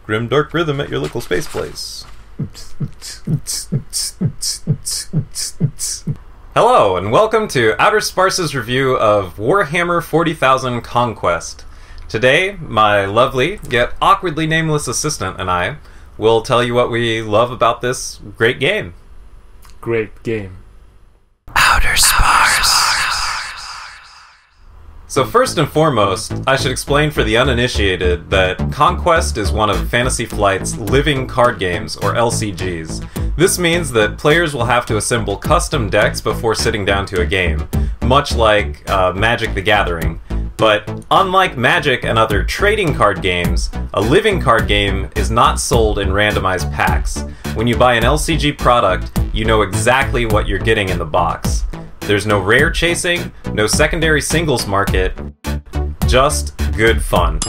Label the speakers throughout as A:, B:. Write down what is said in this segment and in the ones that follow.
A: Grim dark rhythm at your local space place. Hello, and welcome to OuterSparse's review of Warhammer 40,000 Conquest. Today, my lovely, yet awkwardly nameless assistant and I will tell you what we love about this great game.
B: Great game.
A: OuterSparse. So first and foremost, I should explain for the uninitiated that Conquest is one of Fantasy Flight's living card games, or LCGs. This means that players will have to assemble custom decks before sitting down to a game, much like Magic the Gathering. But unlike Magic and other trading card games, a living card game is not sold in randomized packs. When you buy an LCG product, you know exactly what you're getting in the box. There's no rare chasing, no secondary singles market, just good fun.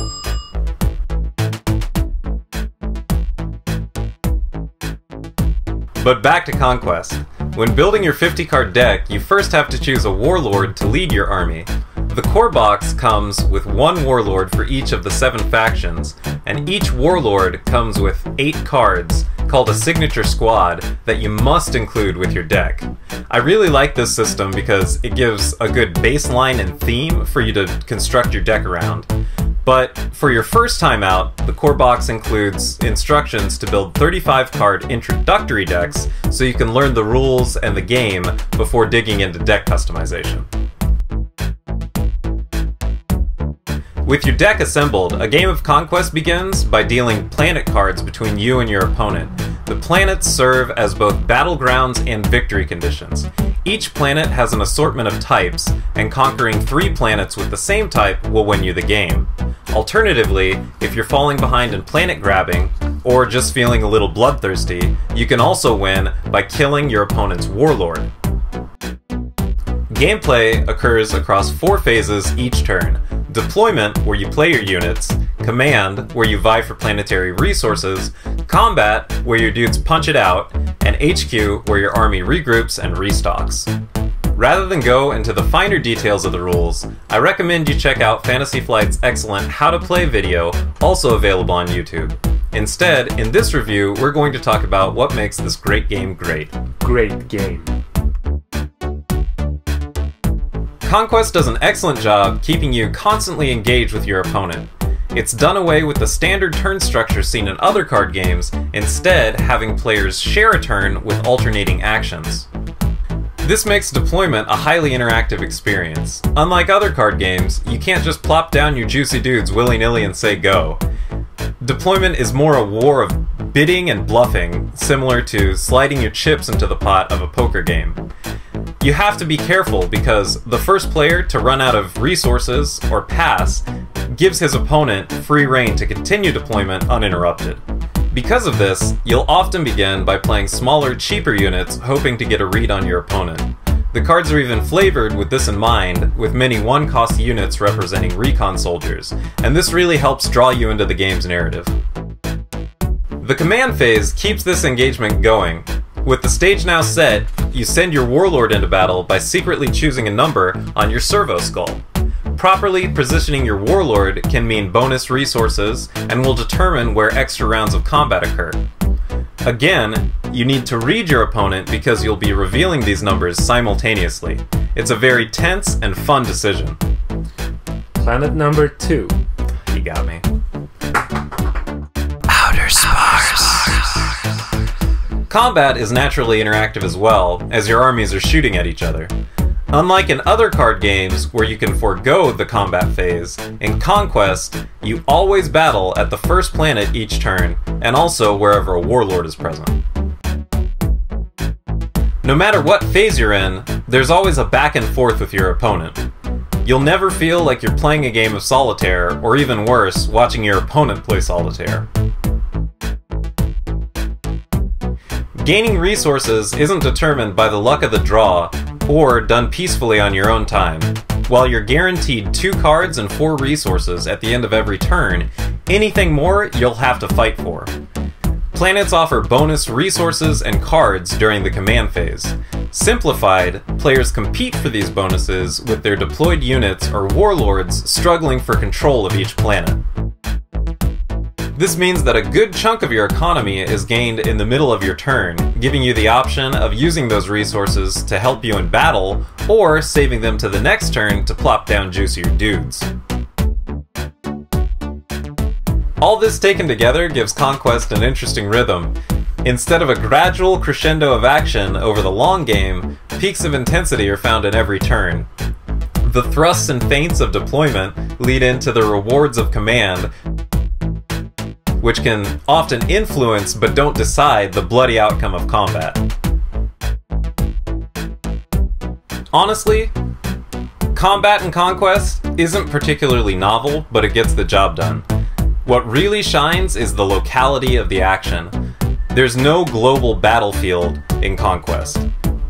A: But back to Conquest. When building your 50-card deck, you first have to choose a warlord to lead your army. The core box comes with one warlord for each of the 7 factions, and each warlord comes with 8 cards, called a signature squad, that you must include with your deck. I really like this system because it gives a good baseline and theme for you to construct your deck around. But for your first time out, the core box includes instructions to build 35-card introductory decks so you can learn the rules and the game before digging into deck customization. With your deck assembled, a game of Conquest begins by dealing planet cards between you and your opponent. The planets serve as both battlegrounds and victory conditions. Each planet has an assortment of types, and conquering 3 planets with the same type will win you the game. Alternatively, if you're falling behind in planet grabbing, or just feeling a little bloodthirsty, you can also win by killing your opponent's warlord. Gameplay occurs across 4 phases each turn. Deployment, where you play your units, Command, where you vie for planetary resources, Combat, where your dudes punch it out, and HQ, where your army regroups and restocks. Rather than go into the finer details of the rules, I recommend you check out Fantasy Flight's excellent How to Play video, also available on YouTube. Instead, in this review, we're going to talk about what makes this great game great.
B: Great game.
A: Conquest does an excellent job keeping you constantly engaged with your opponent. It's done away with the standard turn structure seen in other card games, instead having players share a turn with alternating actions. This makes deployment a highly interactive experience. Unlike other card games, you can't just plop down your juicy dudes willy-nilly and say go. Deployment is more a war of bidding and bluffing, similar to sliding your chips into the pot of a poker game. You have to be careful because the first player to run out of resources or pass gives his opponent free rein to continue deployment uninterrupted. Because of this, you'll often begin by playing smaller, cheaper units hoping to get a read on your opponent. The cards are even flavored with this in mind, with many one-cost units representing recon soldiers, and this really helps draw you into the game's narrative. The command phase keeps this engagement going. With the stage now set, you send your warlord into battle by secretly choosing a number on your servo skull. Properly positioning your warlord can mean bonus resources and will determine where extra rounds of combat occur. Again, you need to read your opponent because you'll be revealing these numbers simultaneously. It's a very tense and fun decision.
B: Planet number 2.
A: You got me. OuterSparse. Combat is naturally interactive as well, as your armies are shooting at each other. Unlike in other card games where you can forego the combat phase, in Conquest, you always battle at the first planet each turn, and also wherever a warlord is present. No matter what phase you're in, there's always a back and forth with your opponent. You'll never feel like you're playing a game of solitaire, or even worse, watching your opponent play solitaire. Gaining resources isn't determined by the luck of the draw, or done peacefully on your own time. While you're guaranteed 2 cards and 4 resources at the end of every turn, anything more you'll have to fight for. Planets offer bonus resources and cards during the command phase. Simplified, players compete for these bonuses with their deployed units or warlords struggling for control of each planet. This means that a good chunk of your economy is gained in the middle of your turn, giving you the option of using those resources to help you in battle, or saving them to the next turn to plop down juicier dudes. All this taken together gives Conquest an interesting rhythm. Instead of a gradual crescendo of action over the long game, peaks of intensity are found in every turn. The thrusts and feints of deployment lead into the rewards of command, which can often influence but don't decide the bloody outcome of combat. Honestly, combat in Conquest isn't particularly novel, but it gets the job done. What really shines is the locality of the action. There's no global battlefield in Conquest.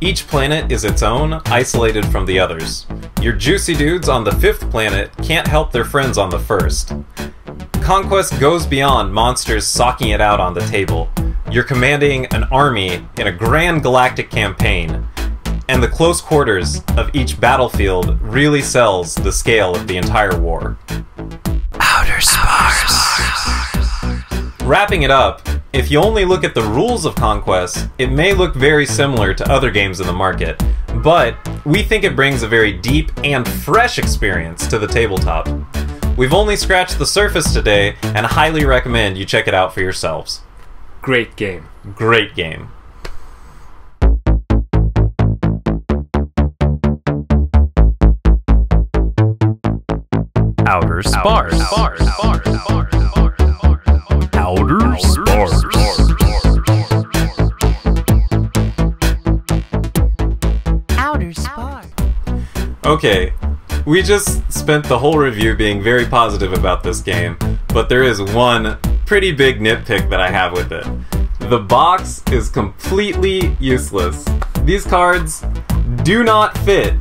A: Each planet is its own, isolated from the others. Your juicy dudes on the 5th planet can't help their friends on the 1st. Conquest goes beyond monsters socking it out on the table. You're commanding an army in a grand galactic campaign, and the close quarters of each battlefield really sells the scale of the entire war. OuterSparse. Wrapping it up, if you only look at the rules of Conquest, it may look very similar to other games in the market, but we think it brings a very deep and fresh experience to the tabletop. We've only scratched the surface today, and highly recommend you check it out for yourselves.
B: Great game.
A: Great game.
C: OuterSparse. OuterSparse.
A: Okay, we just spent the whole review being very positive about this game, but there is one pretty big nitpick that I have with it. The box is completely useless. These cards do not fit.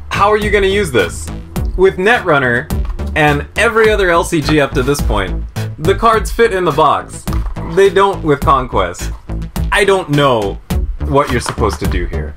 A: How are you going to use this? With Netrunner and every other LCG up to this point, the cards fit in the box. They don't with Conquest. I don't know what you're supposed to do here.